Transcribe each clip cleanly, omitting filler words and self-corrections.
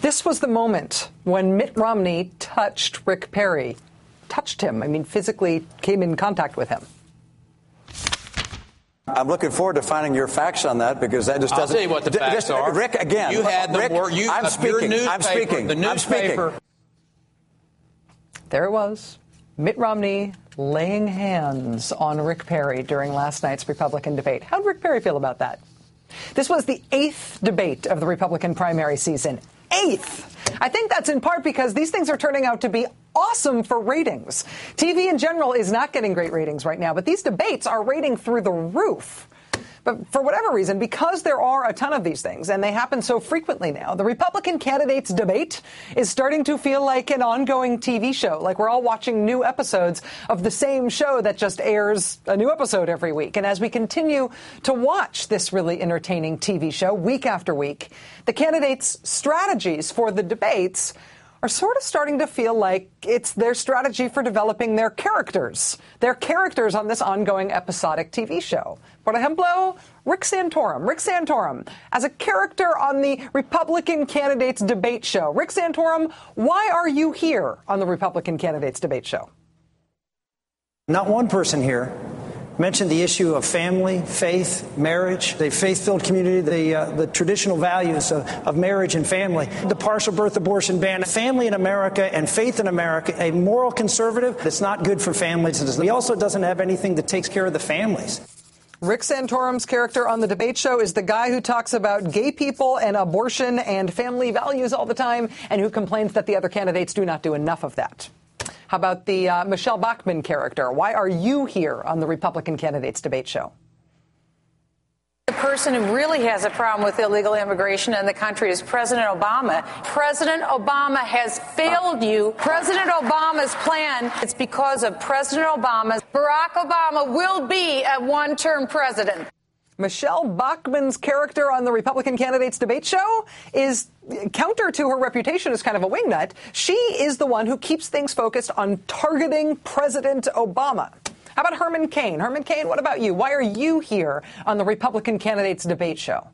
This was the moment when Mitt Romney touched Rick Perry. Touched him. I mean, physically came in contact with him. I'm looking forward to finding your facts on that, because that just doesn't... I'll tell you what the facts are. Rick, again. You had the word... I'm speaking. I'm speaking. The newspaper... There it was. Mitt Romney laying hands on Rick Perry during last night's Republican debate. How did Rick Perry feel about that? This was the 8th debate of the Republican primary season. 8th! I think that's in part because these things are turning out to be awesome for ratings. TV in general is not getting great ratings right now, but these debates are rating through the roof. But for whatever reason, because there are a ton of these things, and they happen so frequently now, the Republican candidates' debate is starting to feel like an ongoing TV show, like we're all watching new episodes of the same show that just airs a new episode every week. And as we continue to watch this really entertaining TV show week after week, the candidates' strategies for the debates are sort of starting to feel like it's their strategy for developing their characters on this ongoing episodic TV show. Por ejemplo, Rick Santorum, as a character on the Republican candidates debate show. Rick Santorum, why are you here on the Republican candidates debate show? Not one person here mentioned the issue of family, faith, marriage, the faith-filled community, the traditional values of marriage and family, the partial birth abortion ban, family in America and faith in America, a moral conservative that's not good for families. He also doesn't have anything that takes care of the families. Rick Santorum's character on the debate show is the guy who talks about gay people and abortion and family values all the time, and who complains that the other candidates do not do enough of that. How about the Michelle Bachmann character? Why are you here on the Republican candidates debate show? The person who really has a problem with illegal immigration in the country is President Obama. President Obama has failed you. President Obama's plan, it's because of President Obama. Barack Obama will be a one-term president. Michelle Bachmann's character on the Republican candidates debate show is counter to her reputation as kind of a wingnut. She is the one who keeps things focused on targeting President Obama. How about Herman Cain? Herman Cain, what about you? Why are you here on the Republican candidates debate show?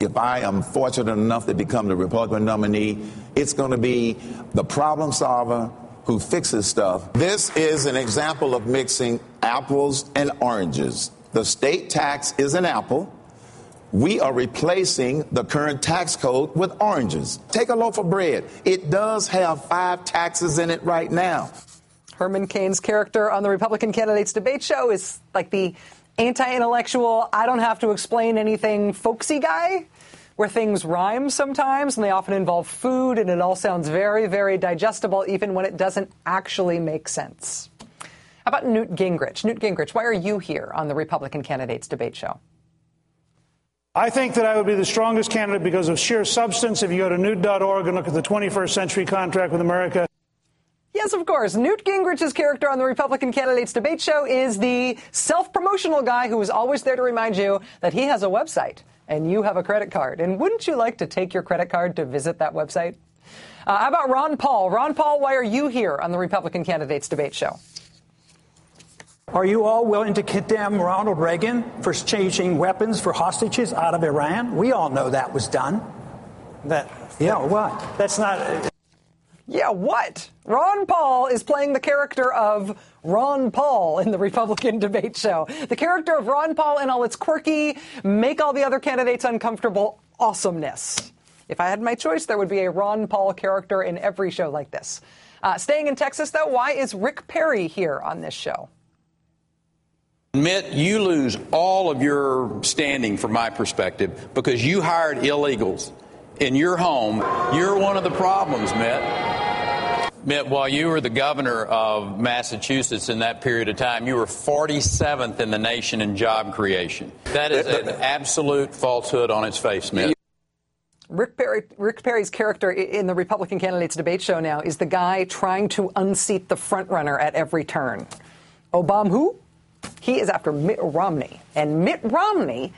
If I am fortunate enough to become the Republican nominee, it's going to be the problem solver who fixes stuff. This is an example of mixing apples and oranges. The state tax is an apple. We are replacing the current tax code with oranges. Take a loaf of bread. It does have 5 taxes in it right now. Herman Cain's character on the Republican candidates debate show is like the anti-intellectual, I don't have to explain anything folksy guy, where things rhyme sometimes, and they often involve food, and it all sounds very, very digestible, even when it doesn't actually make sense. How about Newt Gingrich? Newt Gingrich, why are you here on the Republican candidates debate show? I think that I would be the strongest candidate because of sheer substance. If you go to newt.org and look at the 21st Century Contract with America. Yes, of course. Newt Gingrich's character on the Republican candidates debate show is the self-promotional guy who is always there to remind you that he has a website and you have a credit card. And wouldn't you like to take your credit card to visit that website? How about Ron Paul? Ron Paul, why are you here on the Republican candidates debate show? Are you all willing to condemn Ronald Reagan for changing weapons for hostages out of Iran? We all know that was done. What? That's not... Yeah, what? Ron Paul is playing the character of Ron Paul in the Republican debate show. The character of Ron Paul in all its quirky, make all the other candidates uncomfortable awesomeness. If I had my choice, there would be a Ron Paul character in every show like this. Staying in Texas, though, why is Rick Perry here on this show? Mitt, you lose all of your standing from my perspective because you hired illegals in your home. You're one of the problems, Mitt. Mitt, while you were the governor of Massachusetts in that period of time, you were 47th in the nation in job creation. That is an absolute falsehood on its face, Mitt. Rick Perry's character in the Republican candidates debate show now is the guy trying to unseat the frontrunner at every turn. Obama who? He is after Mitt Romney. And Mitt Romney,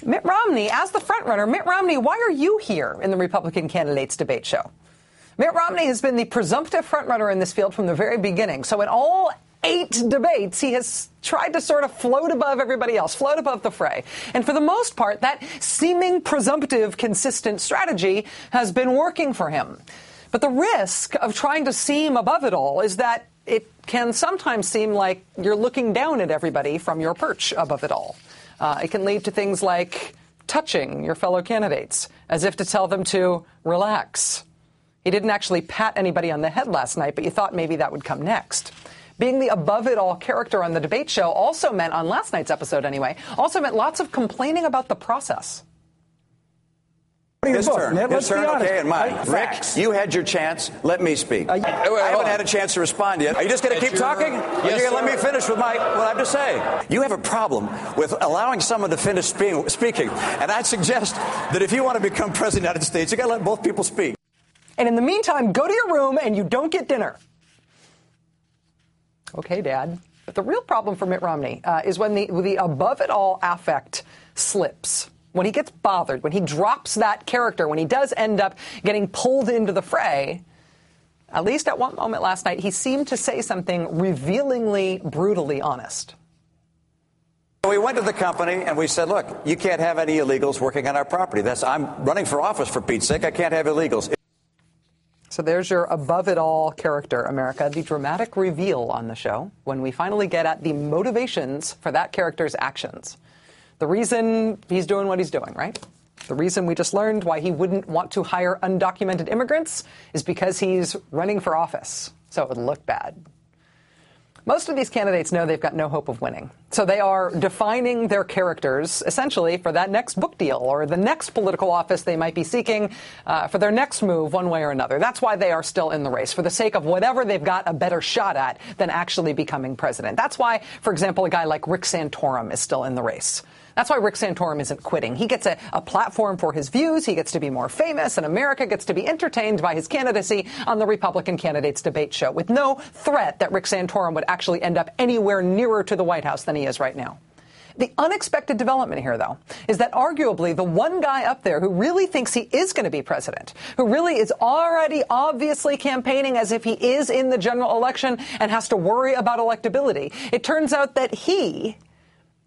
as the frontrunner, Mitt Romney, why are you here in the Republican candidates debate show? Mitt Romney has been the presumptive frontrunner in this field from the very beginning. So in all 8 debates, he has tried to sort of float above everybody else, float above the fray. And for the most part, that seeming presumptive, consistent strategy has been working for him. But the risk of trying to seem above it all is that it can sometimes seem like you're looking down at everybody from your perch above it all. It can lead to things like touching your fellow candidates, as if to tell them to relax. He didn't actually pat anybody on the head last night, but you thought maybe that would come next. Being the above-it-all character on the debate show also meant, on last night's episode anyway, also meant lots of complaining about the process. His turn. Okay, and mine. Rick, you had your chance. Let me speak. I haven't had a chance to respond yet. Are you just going to keep talking? Or are you going to let me finish with what I have to say? You have a problem with allowing someone to finish speaking. And I suggest that if you want to become president of the United States, you got to let both people speak. And in the meantime, go to your room and you don't get dinner. Okay, Dad. But the real problem for Mitt Romney is when the above-it-all affect slips. When he gets bothered, when he drops that character, when he does end up getting pulled into the fray, at least at one moment last night, he seemed to say something revealingly, brutally honest. We went to the company and we said, look, you can't have any illegals working on our property. I'm running for office, for Pete's sake. I can't have illegals. So there's your above-it-all character, America, the dramatic reveal on the show when we finally get at the motivations for that character's actions. The reason he's doing what he's doing, right? The reason we just learned why he wouldn't want to hire undocumented immigrants is because he's running for office, so it would look bad. Most of these candidates know they've got no hope of winning, so they are defining their characters essentially for that next book deal or the next political office they might be seeking for their next move one way or another. That's why they are still in the race, for the sake of whatever they've got a better shot at than actually becoming president. That's why, for example, a guy like Rick Santorum is still in the race. That's why Rick Santorum isn't quitting. He gets a platform for his views. He gets to be more famous, and America gets to be entertained by his candidacy on the Republican candidates debate show, with no threat that Rick Santorum would actually end up anywhere nearer to the White House than he is right now. The unexpected development here, though, is that arguably the one guy up there who really thinks he is going to be president, who really is already obviously campaigning as if he is in the general election and has to worry about electability, it turns out that he,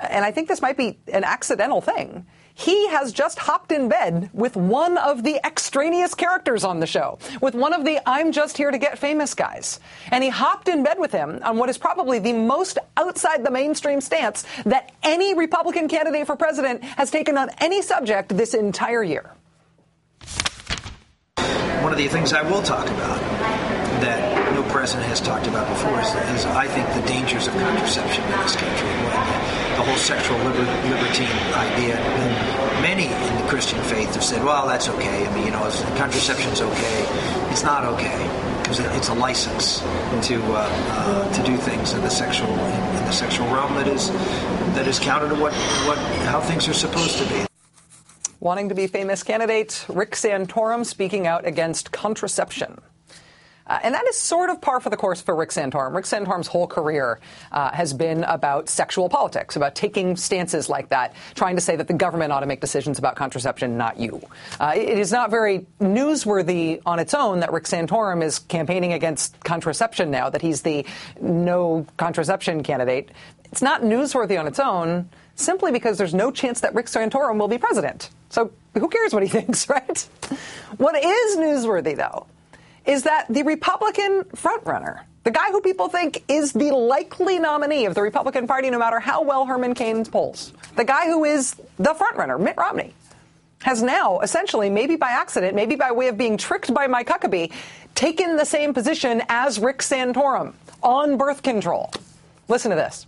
and I think this might be an accidental thing, he has just hopped in bed with one of the extraneous characters on the show, with one of the I'm just here to get famous guys. And he hopped in bed with him on what is probably the most outside the mainstream stance that any Republican candidate for president has taken on any subject this entire year. One of the things I will talk about that no president has talked about before is I think the dangers of contraception in this country. The whole sexual libertine idea. And many in the Christian faith have said, well, that's okay. I mean, contraception's okay. It's not okay because it's a license to do things in the sexual realm that is counter to how things are supposed to be. Wanting to be famous candidate Rick Santorum speaking out against contraception. And that is sort of par for the course for Rick Santorum. Rick Santorum's whole career has been about sexual politics, about taking stances like that, trying to say that the government ought to make decisions about contraception, not you. It is not very newsworthy on its own that Rick Santorum is campaigning against contraception now, that he's the no contraception candidate. It's not newsworthy on its own simply because there's no chance that Rick Santorum will be president. So who cares what he thinks, right? What is newsworthy, though, is that the Republican frontrunner, the guy who people think is the likely nominee of the Republican Party no matter how well Herman Cain polls, the guy who is the frontrunner, Mitt Romney, has now essentially, maybe by accident, maybe by way of being tricked by Mike Huckabee, taken the same position as Rick Santorum on birth control. Listen to this.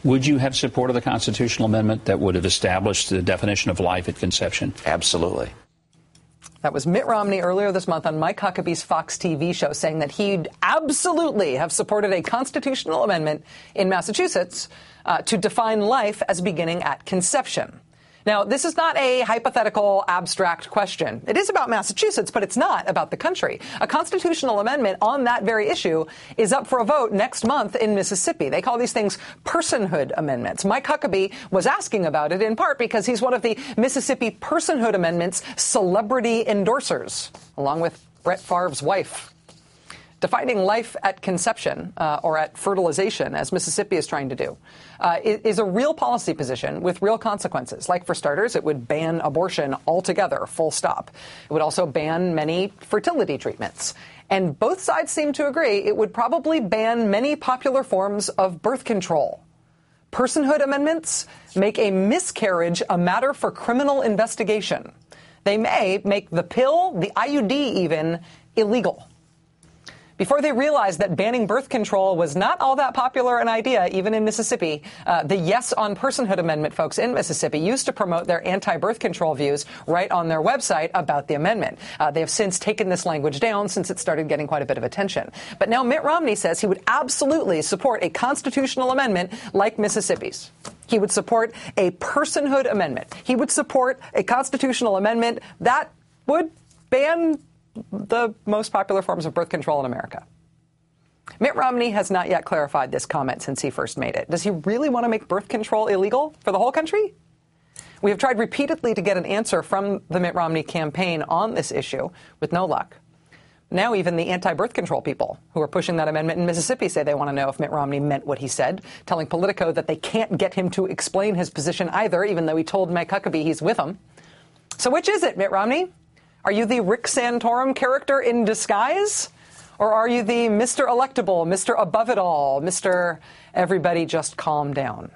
Would you have supported the constitutional amendment that would have established the definition of life at conception? Absolutely. That was Mitt Romney earlier this month on Mike Huckabee's Fox TV show, saying that he'd absolutely have supported a constitutional amendment in Massachusetts to define life as beginning at conception. Now, this is not a hypothetical, abstract question. It is about Massachusetts, but it's not about the country. A constitutional amendment on that very issue is up for a vote next month in Mississippi. They call these things personhood amendments. Mike Huckabee was asking about it in part because he's one of the Mississippi Personhood Amendment's celebrity endorsers, along with Brett Favre's wife. Defining life at conception or at fertilization, as Mississippi is trying to do, is a real policy position with real consequences. Like, for starters, it would ban abortion altogether, full stop. It would also ban many fertility treatments. And both sides seem to agree it would probably ban many popular forms of birth control. Personhood amendments make a miscarriage a matter for criminal investigation. They may make the pill, the IUD even, illegal. Before they realized that banning birth control was not all that popular an idea, even in Mississippi, the Yes on Personhood Amendment folks in Mississippi used to promote their anti-birth control views right on their website about the amendment. They have since taken this language down since it started getting quite a bit of attention. But now Mitt Romney says he would absolutely support a constitutional amendment like Mississippi's. He would support a personhood amendment. He would support a constitutional amendment that would ban the most popular forms of birth control in America. Mitt Romney has not yet clarified this comment since he first made it. Does he really want to make birth control illegal for the whole country? We have tried repeatedly to get an answer from the Mitt Romney campaign on this issue with no luck. Now even the anti-birth control people who are pushing that amendment in Mississippi say they want to know if Mitt Romney meant what he said, telling Politico that they can't get him to explain his position either, even though he told Mike Huckabee he's with him. So which is it, Mitt Romney? Are you the Rick Santorum character in disguise? Or are you the Mr. Electable, Mr. Above It All, Mr. Everybody Just Calm Down?